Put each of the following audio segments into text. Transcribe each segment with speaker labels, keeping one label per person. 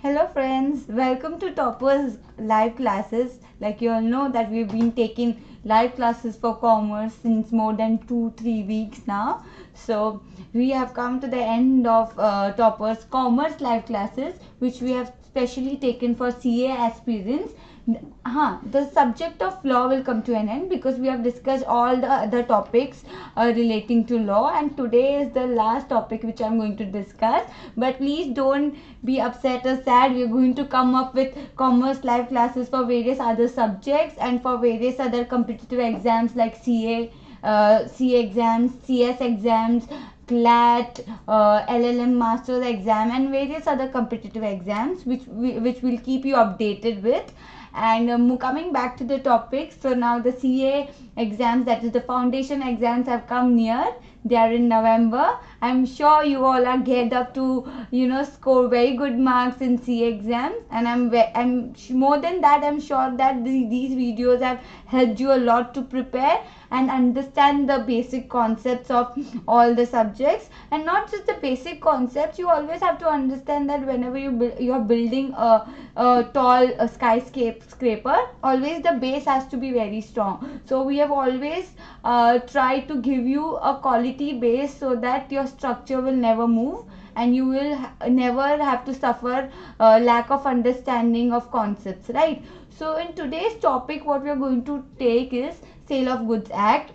Speaker 1: Hello friends, welcome to Topper's live classes. Like you all know that we've been taking live classes for commerce since more than 2-3 weeks now. So we have come to the end of Topper's commerce live classes, which we have specially taken for CA aspirants. The subject of law will come to an end because we have discussed all the other topics relating to law, and today is the last topic which I'm going to discuss. But please don't be upset or sad. We are going to come up with commerce live classes for various other subjects and for various other competitive exams like CA exams, CS exams, CLAT, LLM Master's exam, and various other competitive exams which will keep you updated with. And coming back to the topic, so now the CA exams, that is the foundation exams, have come near. They are in November. I'm sure you all are geared up to score very good marks in CA exams, and I'm more than that, I'm sure that these videos have helped you a lot to prepare and understand the basic concepts of all the subjects. And not just the basic concepts, you always have to understand that whenever you're building a tall skyscraper, always the base has to be very strong. So we have always tried to give you a quality base so that your structure will never move and you will never have to suffer lack of understanding of concepts, right? So in today's topic, what we are going to take is Sale of Goods Act.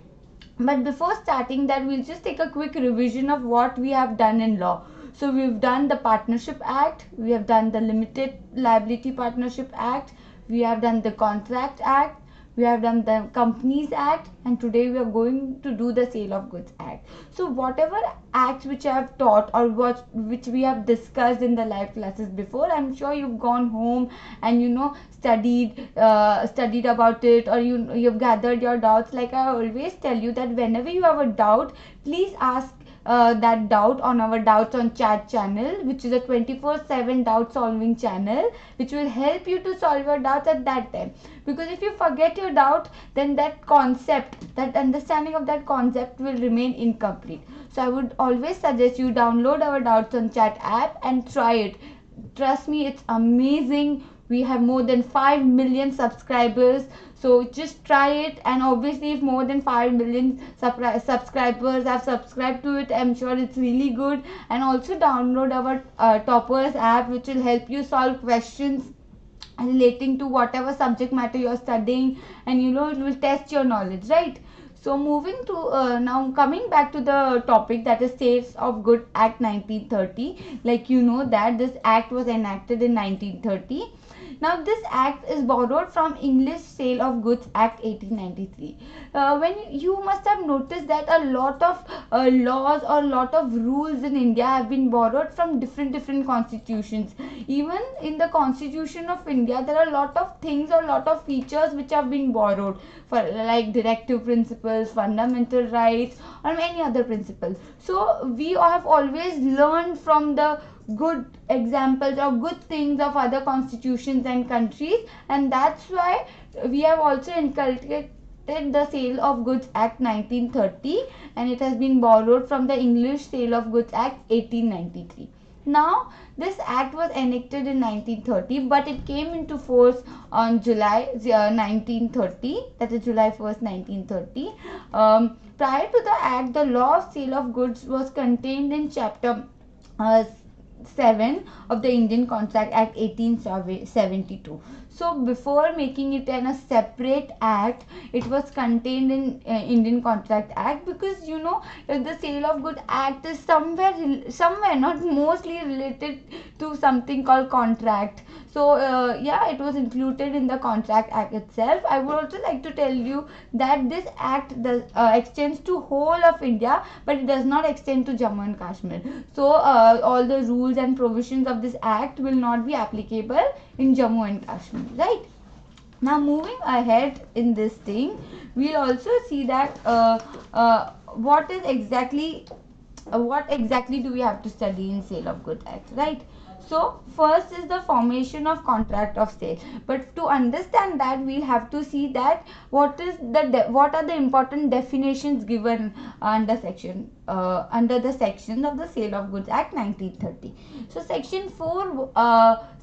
Speaker 1: But before starting that, we'll just take a quick revision of what we have done in law. So we've done the Partnership Act, we have done the Limited Liability Partnership Act, we have done the Contract Act, we have done the Companies Act, and today we are going to do the Sale of Goods Act. So whatever acts which I have taught or which we have discussed in the live classes before, I'm sure you've gone home and studied about it, or you've gathered your doubts. Like I always tell you that whenever you have a doubt, please ask that doubt on our Doubts on Chat channel, which is a 24/7 doubt solving channel, which will help you to solve your doubts at that time. Because if you forget your doubt, then that understanding of that concept will remain incomplete. So I would always suggest you download our Doubts on Chat app and try it. Trust me, it's amazing. We have more than 5 million subscribers, so just try it. And obviously, if more than 5 million subscribers have subscribed to it, I'm sure it's really good. And also download our Toppers app, which will help you solve questions relating to whatever subject matter you're studying, and it will test your knowledge, right? So moving to now coming back to the topic, that is Sales of Goods Act 1930. Like that this act was enacted in 1930. Now this act is borrowed from English Sale of Goods Act 1893. When you must have noticed that a lot of laws or a lot of rules in India have been borrowed from different constitutions. Even in the Constitution of India, there are a lot of things or a lot of features which have been borrowed, for like directive principles, fundamental rights, or many other principles. So we have always learned from the good examples or good things of other constitutions and countries, and that's why we have also inculcated the Sale of Goods Act 1930, and it has been borrowed from the English Sale of Goods Act 1893. Now this act was enacted in 1930, but it came into force on July 1930, that is July 1st 1930. Prior to the act, the law of sale of goods was contained in chapter 7 of the Indian Contract Act 1872. So before making it a separate act, it was contained in Indian Contract Act, because the Sale of Goods Act is somewhere not mostly related to something called contract. So it was included in the Contract Act itself. I would also like to tell you that this act does extends to whole of India, but it does not extend to Jammu and Kashmir. So all the rules and provisions of this act will not be applicable in Jammu and Kashmir, right? Now moving ahead in this thing, we'll also see that what exactly do we have to study in Sale of Goods Act, right? So first is the formation of contract of sale. But to understand that, we'll have to see that what are the important definitions given under under the sections of the Sale of Goods Act 1930. So section 4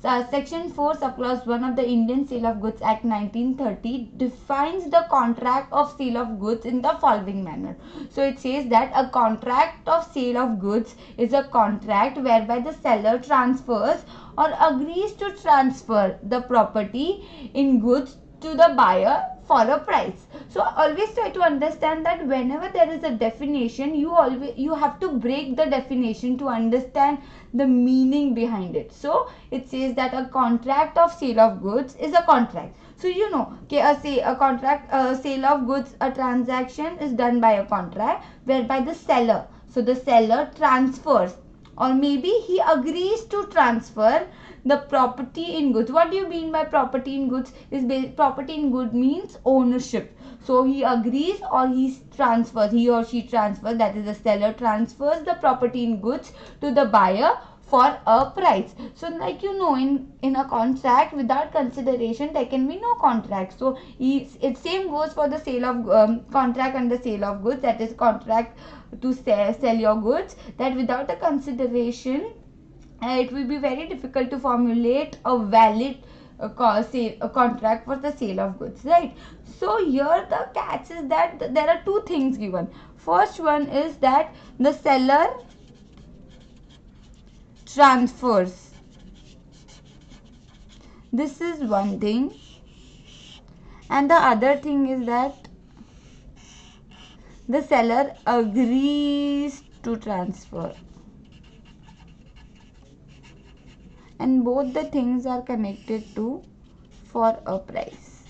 Speaker 1: subclause 1 of the Indian Sale of Goods Act 1930 defines the contract of sale of goods in the following manner. So it says that a contract of sale of goods is a contract whereby the seller transfers or agrees to transfer the property in goods to the buyer for a price. So always try to understand that whenever there is a definition, you have to break the definition to understand the meaning behind it. So it says that a contract of sale of goods is a contract. So you know, sale of goods, a transaction is done by a contract whereby the seller, so the seller transfers, or maybe he agrees to transfer the property in goods. What do you mean by property in goods? Property in good means ownership. So he agrees or he or she transfers, that is the seller transfers the property in goods to the buyer for a price. So like you know, in a contract without consideration there can be no contract. So it same goes for the sale of contract and the sale of goods, that is contract to sell your goods, that without a consideration it will be very difficult to formulate a valid contract for the sale of goods, right? So here the catch is that there are two things given. First one is that the seller transfers. This is one thing, and the other thing is that the seller agrees to transfer. And both the things are connected to for a price.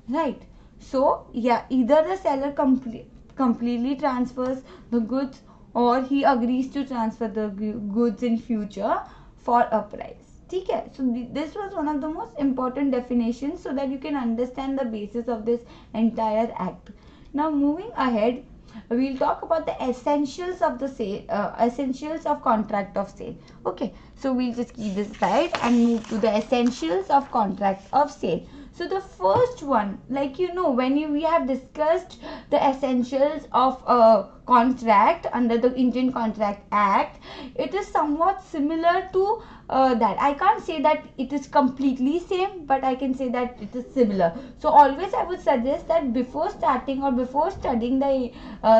Speaker 1: Right. So yeah, either the seller completely transfers the goods or he agrees to transfer the goods in future for a price. Okay. So this was one of the most important definitions so that you can understand the basis of this entire act. Now moving ahead, we'll talk about the essentials of the sale, essentials of contract of sale. Okay, so we'll just keep this aside and move to the essentials of contract of sale. So the first one, like you know, when we have discussed the essentials of a contract under the Indian Contract Act, it is somewhat similar to that. I can't say that it is completely same, but I can say that it is similar. So always I would suggest that before starting or before studying the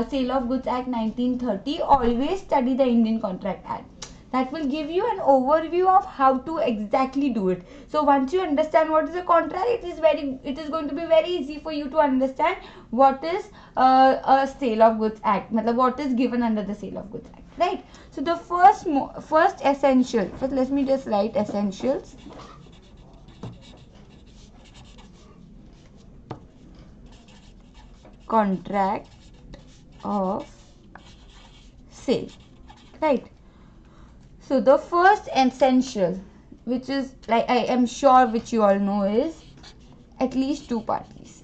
Speaker 1: Sale of Goods Act 1930, always study the Indian Contract Act. That will give you an overview of how to exactly do it. So once you understand what is a contract, it is going to be very easy for you to understand what is a Sale of Goods Act, what is given under the Sale of Goods Act, right? So the first essential, first let me just write essentials. Contract of sale, right? So the first essential, which is, like I am sure which you all know, is at least two parties.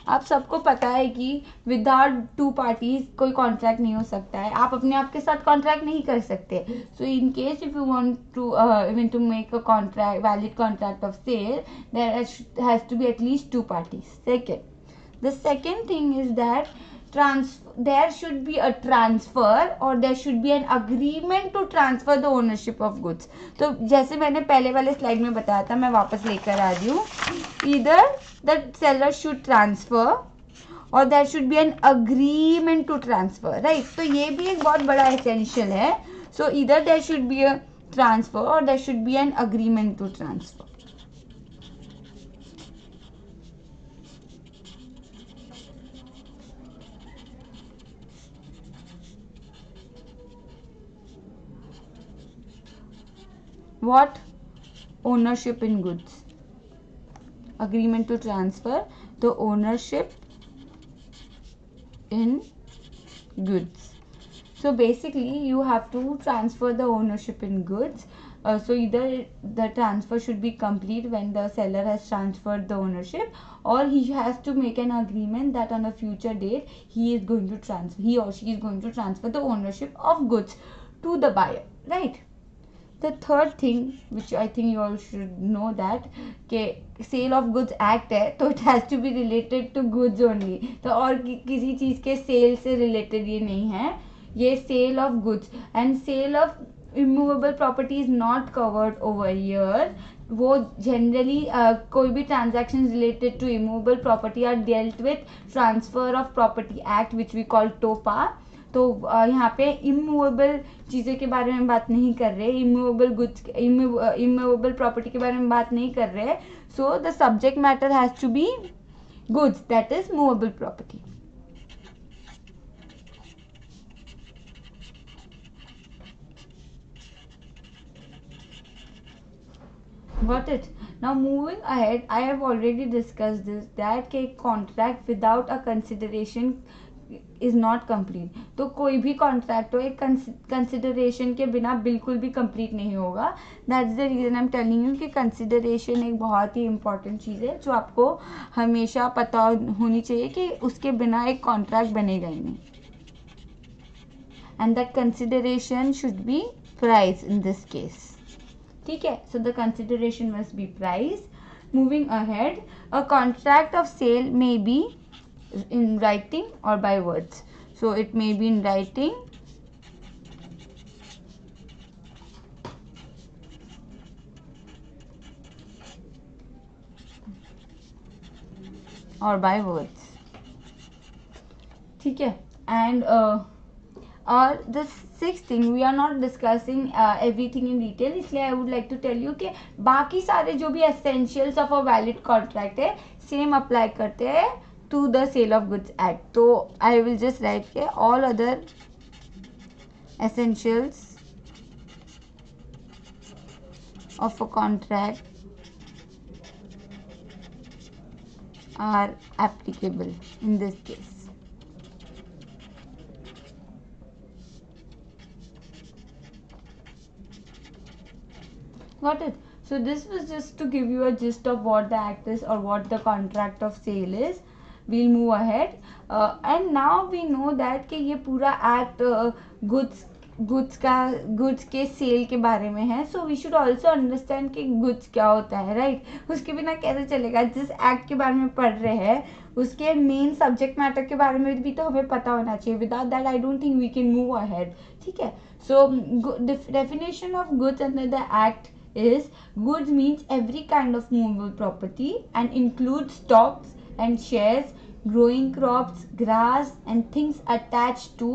Speaker 1: आप सबको पता है कि without to parties कोई contract नहीं हो सकता है. आप अपने आप के साथ कॉन्ट्रैक्ट नहीं कर सकते. So in case if you want to make a contract, valid contract of sale, there has to be at least two parties. Second, the second thing is that there should be a transfer or there should be an agreement to transfer the ownership of goods. तो जैसे मैंने पहले वाले slide में बताया था, मैं वापस लेकर आ रही हूँ. Either the seller should transfer or there should be an agreement to transfer, right? तो ये भी एक बहुत बड़ा essential है. So either there should be a transfer or there should be an agreement to transfer. What? Ownership in goods. Agreement to transfer the ownership in goods. So basically you have to transfer the ownership in goods So either the transfer should be complete when the seller has transferred the ownership, or he has to make an agreement that on a future date he or she is going to transfer the ownership of goods to the buyer, right? The third thing which I think you all should know that sale of goods act है तो it has to be related to goods only, तो और किसी चीज़ के cell से related ये नहीं है, ये sale of goods and sale of immovable property is not covered over here. वो जनरली कोई भी transaction related to immovable property are dealt with transfer of property act which we call TOPA. तो यहाँ पे इमूवेबल चीज़ों के बारे में बात नहीं कर रहे, इमूवेबल गुड्स इमूवेबल प्रॉपर्टी के बारे में बात नहीं कर रहे. So the subject matter has to be goods that is movable property. Got it? Now moving ahead, I have already discussed this that a contract without a consideration is not complete. तो कोई भी contract हो एक consideration के बिना बिल्कुल भी complete नहीं होगा. That's the reason I am telling you कि कंसिडरेशन एक बहुत ही इंपॉर्टेंट चीज़ है जो आपको हमेशा पता होनी चाहिए कि उसके बिना एक कॉन्ट्रैक्ट बनेगा ही नहीं. And that consideration should be price in this case. ठीक है, so the consideration must be price. Moving ahead, a contract of sale may be in writing or by words. So it may be in writing or by words. ठीक है, and the sixth thing, we are not discussing everything in detail, इसलिए I would like to tell you कि बाकी सारे जो भी essentials of a valid contract है same apply करते हैं to the sale of goods act. So I will just write here all other essentials of a contract are applicable in this case. Got it? So this was just to give you a gist of what the act is or what the contract of sale is. We'll move ahead and now we know that कि ये पूरा act goods के cell के बारे में है. So we should also understand कि goods क्या होता है, राइट? उसके बिना कैसे चलेगा? जिस एक्ट के बारे में पढ़ रहे हैं उसके मेन सब्जेक्ट मैटर के बारे में भी तो हमें पता होना चाहिए. Without that I don't think we can move ahead. ठीक है, so definition of goods under the act is goods means every kind of movable property and includes stocks and shares, growing crops, grass and things attached to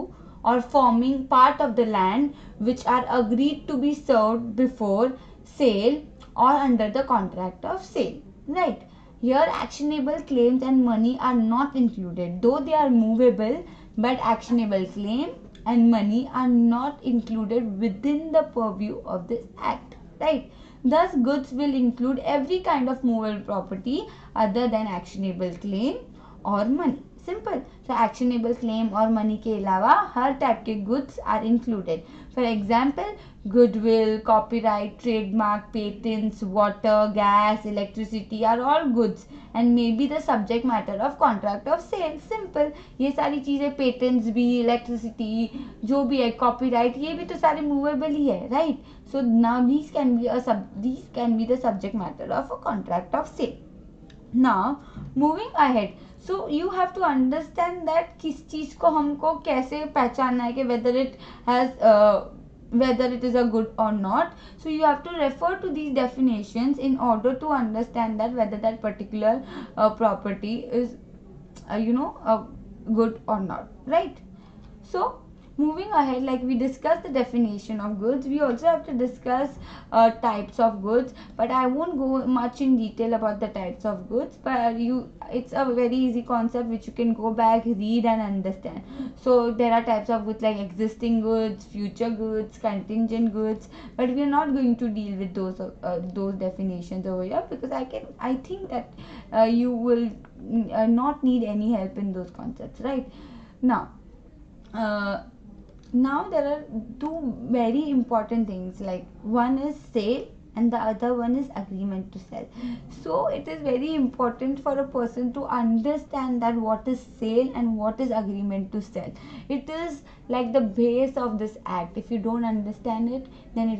Speaker 1: or forming part of the land which are agreed to be served before sale or under the contract of sale, right? Here actionable claims and money are not included, though they are movable, but actionable claim and money are not included within the purview of this act, right? Thus goods will include every kind of movable property other than actionable claim or money. Simple. So actionable claim और money के अलावा हर type के goods are included. For example, goodwill, copyright, trademark, patents, water, gas, electricity are all goods and may be the subject matter of contract of sale. Simple. ये सारी चीज़ें patents भी, electricity जो भी है, copyright ये भी तो सारे movable ही है, right? So now these can be the subject matter of a contract of sale. Now moving ahead, so you have to understand that किस चीज़ को हमको कैसे पहचानना है कि whether it is a good or not. So you have to refer to these definitions in order to understand that whether that particular property is good or not, right? So moving ahead, like we discussed the definition of goods, we also have to discuss types of goods, but I won't go much in detail about the types of goods, but it's a very easy concept which you can go back, read and understand. So there are types of goods like existing goods, future goods, contingent goods, but we are not going to deal with those definitions over here because I think that you will not need any help in those concepts, right? Now now there are two very important things, like one is sale and the other one is agreement to sell. So it is very important for a person to understand that what is sale and what is agreement to sell. It is like the base of this act. If you don't understand it, then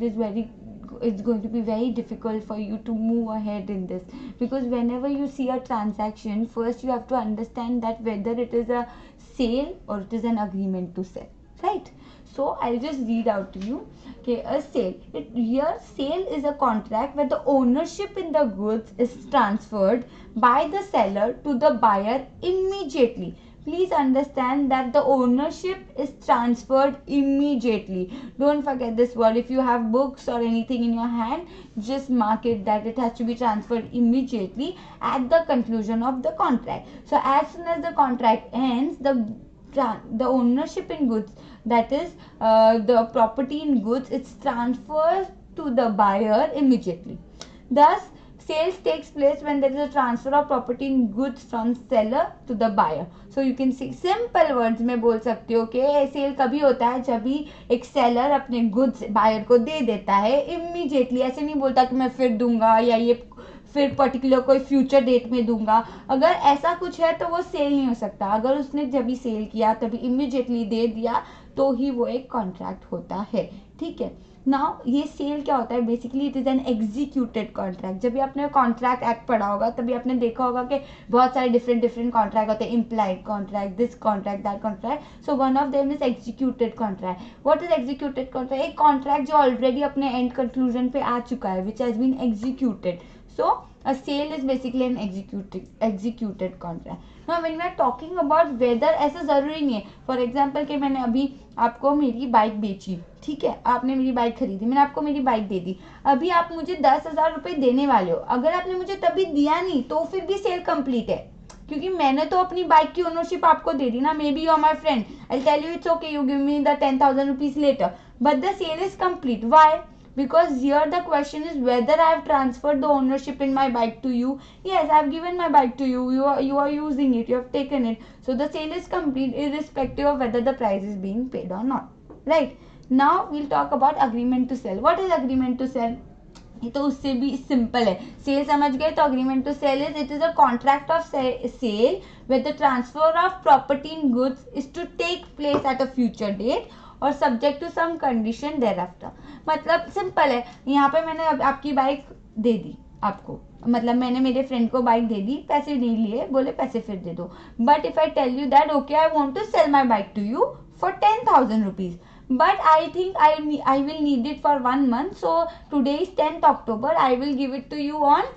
Speaker 1: it's going to be very difficult for you to move ahead in this, because whenever you see a transaction, first you have to understand that whether it is a sale or it is an agreement to sell, right? So I'll just read out to you. Okay, a sale. Here sale is a contract where the ownership in the goods is transferred by the seller to the buyer immediately. Please understand that the ownership is transferred immediately. Don't forget this word. If you have books or anything in your hand, just mark it that it has to be transferred immediately at the conclusion of the contract. So as soon as the contract ends, the ownership in goods, that is the property in goods, it's transferred to the buyer immediately. Thus sales takes place when there is a transfer of property in goods from seller to the buyer. So you can see, simple words में बोल सकते हो कि cell कभी होता है जब भी एक सेलर अपने गुड्स बायर को दे देता है इमीडिएटली. ऐसे नहीं बोलता कि मैं फिर दूंगा या ये फिर पर्टिकुलर कोई फ्यूचर डेट में दूंगा. अगर ऐसा कुछ है तो वो सेल नहीं हो सकता. अगर उसने जब भी सेल किया तभी इमीडिएटली दे दिया तो ही वो एक कॉन्ट्रैक्ट होता है. ठीक है. नाउ ये सेल क्या होता है, basically it is N executed contract. जब भी आपने कॉन्ट्रैक्ट एक्ट पढ़ा होगा तभी आपने देखा होगा कि बहुत सारे डिफरेंट कॉन्ट्रैक्ट होते हैं. Implied contract, this contract, that contract. So one of them is executed contract. What is executed contract? एक कॉन्ट्रैक्ट जो ऑलरेडी अपने एंड कंक्लूजन पे आ चुका है, which has been executed. So a sale is basically an executed contract. Now when we are talking about whether, ऐसा जरूरी नहीं है. For example कि मैंने अभी आपको मेरी बाइक बेची, ठीक है, आपने मेरी बाइक खरीदी, मैंने आपको मेरी बाइक दे दी. अभी आप मुझे 10,000 रुपए देने वाले हो. अगर आपने मुझे तभी दिया नहीं तो फिर भी सेल कंप्लीट है, क्योंकि मैंने तो अपनी बाइक की ओनरशिप आपको दे दी ना. Maybe you are my friend, I tell you it's okay, you give me the 10,000 rupees later, but the sale is complete. Why? Because here the question is whether I have transferred the ownership in my bike to you. Yes, I have given my bike to you. You are using it. You have taken it. So the sale is complete irrespective of whether the price is being paid or not. Right? Now we'll talk about agreement to sell. What is agreement to sell? ये तो उससे भी simple है. Cell समझ गए तो agreement to sell is a contract of sale with the transfer of property in goods is to take place at a future date और subject to some condition thereafter. मतलब simple है. यहाँ पे मैंने आपकी बाइक दे दी आपको, मतलब मैंने मेरे फ्रेंड को बाइक दे दी, पैसे नहीं लिए, बोले पैसे फिर दे दो. But if I tell you that okay I want to sell my bike to you for 10,000 rupees, but I think I will need it for 1 month. So today is 10th October. I will give it to you on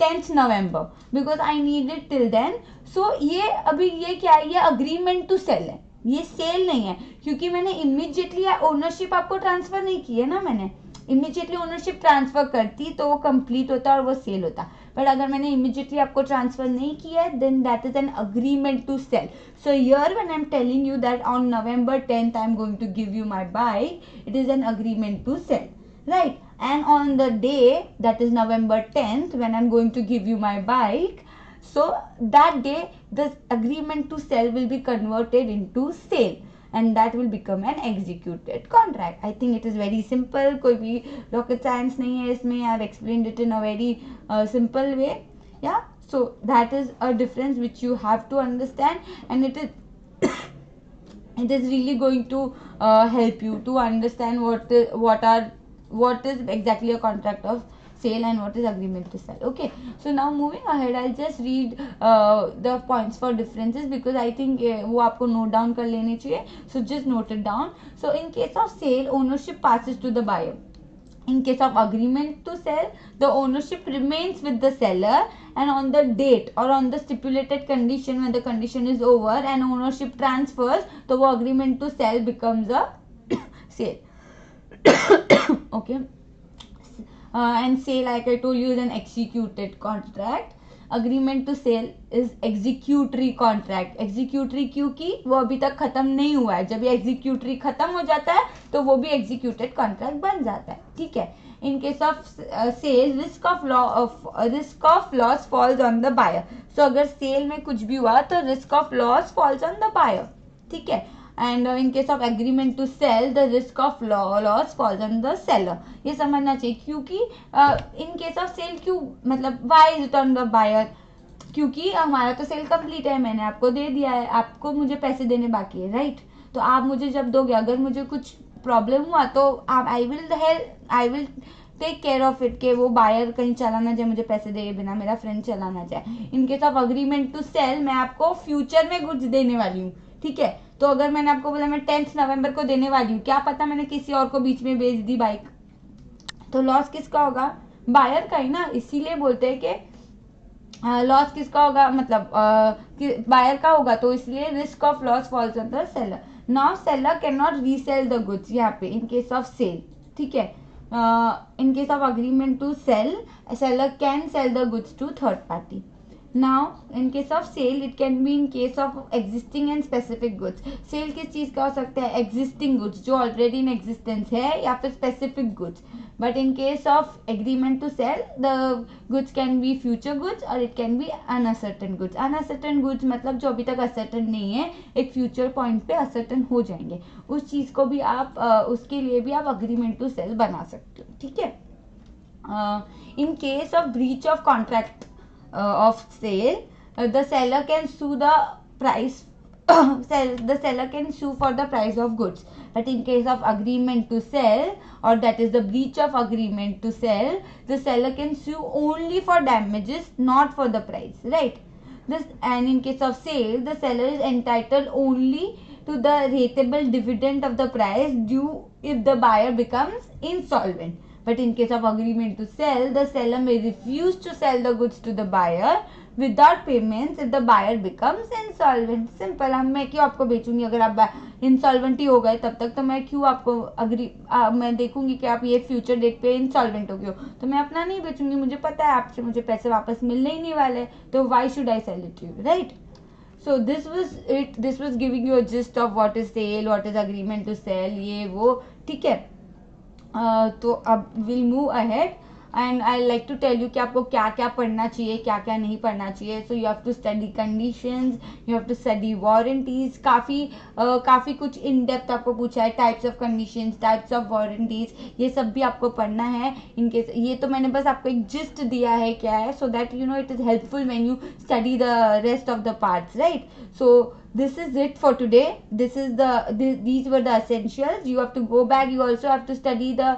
Speaker 1: 10th November because I need it till then. So ये अभी ये क्या है, ये agreement to cell है, ये cell नहीं है, क्योंकि मैंने इमीडिएटली ओनरशिप आपको ट्रांसफर नहीं की है ना. मैंने इमीडिएटली ओनरशिप ट्रांसफर करती तो वो कंप्लीट होता और वो सेल होता. बट अगर मैंने इमीडिएटली आपको ट्रांसफर नहीं किया है then that is an agreement to sale. So here when I am telling you that on November 10th I am going to give you my bike, it is an agreement to sale, right? And on the day that is November 10th when I am going to give you my bike, so that day the agreement to sell will be converted into sale and that will become an executed contract. I think it is very simple. कोई भी rocket science नहीं है इसमें. I have explained it in a very simple way. Yeah, so that is a difference which you have to understand, and it is really going to help you to understand what is exactly a contract of sale and what is agreement to sell. Okay, so now moving ahead, I'll just read the points for differences because I think वो आपको note down कर लेने चाहिए. So just note it down. So in case of sale, ownership passes to the buyer. In case of agreement to sell, the ownership remains with the seller, and on the date or on the stipulated condition, when the condition is over and ownership transfers, तो वो agreement to sell becomes a sale. Okay. And sale, like I told you, is an executed contract. Agreement to sale is executory contract. Executory क्योंकि वो अभी तक खत्म नहीं हुआ है. जब ये executory खत्म हो जाता है तो वो भी executed contract बन जाता है. ठीक है. In case of sale, risk of loss falls on the buyer. So अगर sale में कुछ भी हुआ तो risk of loss falls on the buyer. ठीक है. And in case of agreement to sale the risk of loss falls on the seller. ये समझना चाहिए, क्योंकि इन केस ऑफ सेल क्यों, मतलब why is it on the buyer, क्योंकि हमारा तो सेल कंप्लीट है, मैंने आपको दे दिया है, आपको मुझे पैसे देने बाकी है, राइट। तो आप मुझे जब दोगे, अगर मुझे कुछ प्रॉब्लम हुआ तो I will take care of it, के वो बायर कहीं चला ना जाए, मुझे पैसे दे बिना, मेरा फ्रेंड चला ना जाए। In case of agreement to sale, मैं आपको फ्यूचर में गुड्स देने वाली हूँ, ठीक है। तो अगर मैंने आपको बोला मैं 10 नवंबर को देने वाली हूँ, क्या पता मैंने किसी और को बीच में बेच दी बाइक, तो लॉस किसका होगा, बायर का ही ना। इसीलिए बोलते हैं कि लॉस किसका होगा, मतलब बायर का होगा, तो इसलिए risk of loss falls on the seller. Now seller can not resale the goods, यहाँ पे इन केस ऑफ सेल, ठीक है। In case of agreement to sell, a seller can sell the goods to third party. Now in case of sale, it can be in case of existing and specific goods. Sale किस चीज का हो सकता है, existing goods जो already in existence है, या फिर specific goods. But in case of agreement to sell, the goods can be future goods or it can be uncertain goods. Uncertain goods मतलब जो अभी तक uncertain नहीं है, एक future point पे uncertain हो जाएंगे, उस चीज को भी आप उसके लिए भी आप agreement to sell बना सकते हो, ठीक है। In case of breach of contract of sale, the seller can sue the price the seller can sue for the price of goods. But in case of agreement to sell, or that is the breach of agreement to sell, the seller can sue only for damages, not for the price, right? And in case of sale, the seller is entitled only to the rateable dividend of the price due if the buyer becomes insolvent. But in case of agreement to sell, the seller may refuse to sell the goods to the buyer without payments if the buyer becomes insolvent. Simple. हम मैं क्यों आपको बेचूंगी, अगर आप insolvent ही हो गए तब तक, तो मैं क्यों आपको मैं देखूंगी कि आप ये फ्यूचर डेट पे इंसॉल्वेंट हो गए हो, तो मैं अपना नहीं बेचूंगी, मुझे पता है आपसे मुझे पैसे वापस मिलने ही नहीं वाले, तो why should I sell it you, right. So this was it. This was giving you a gist of what is sale, what is agreement to sell, ये वो, ठीक है। तो अब will move ahead and I like to tell you कि आपको क्या क्या पढ़ना चाहिए, क्या क्या नहीं पढ़ना चाहिए। So you have to study conditions, you have to study warranties, काफ़ी कुछ इन डेप्थ आपको पूछा है, types of conditions, types of warranties, ये सब भी आपको पढ़ना है। इनकेस ये तो मैंने बस आपको एक जिस्ट दिया है क्या है, so that you know it is helpful when you study the rest of the parts, right. So this is it for today. These were the essentials. You have to go back. You also have to study the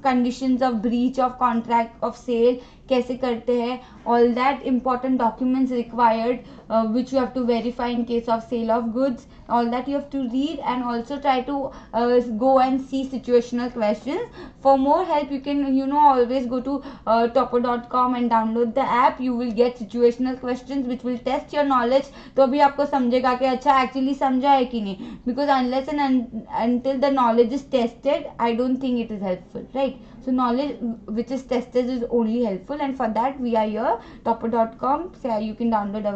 Speaker 1: conditions of breach of contract of sale, कैसे करते हैं, all that important documents required which you have to verify in case of sale of goods, all that you have to read, and also try to go and see situational questions. For more help, you can always go to Toppr.com and download the app. You will get situational questions which will test your knowledge. तो अभी आपको समझेगा कि अच्छा actually समझा है कि नहीं, because unless and until the knowledge is tested, I don't think it is helpful, right? So knowledge which is tested is only helpful, and for that we are here, Toppr.com. So you can download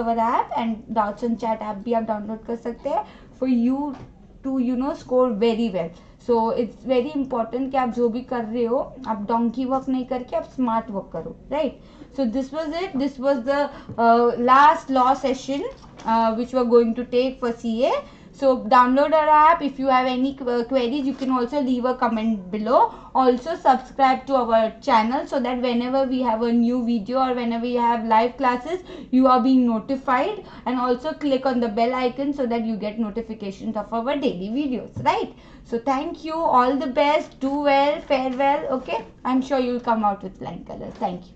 Speaker 1: our app, and Doubts and Chat app भी आप download कर सकते हैं for you to score very well. So it's very important कि आप जो भी कर रहे हो, आप donkey work नहीं करके आप smart work करो, right? So this was it. This was the last law session which we are going to take for CA. So download our app. If you have any queries, you can also leave a comment below. Also subscribe to our channel so that whenever we have a new video or whenever we have live classes, you are being notified. And also click on the bell icon so that you get notifications of our daily videos, right? So thank you. All the best. Do well. Fare well. Okay. I'm sure you'll come out with flying colors. Thank you.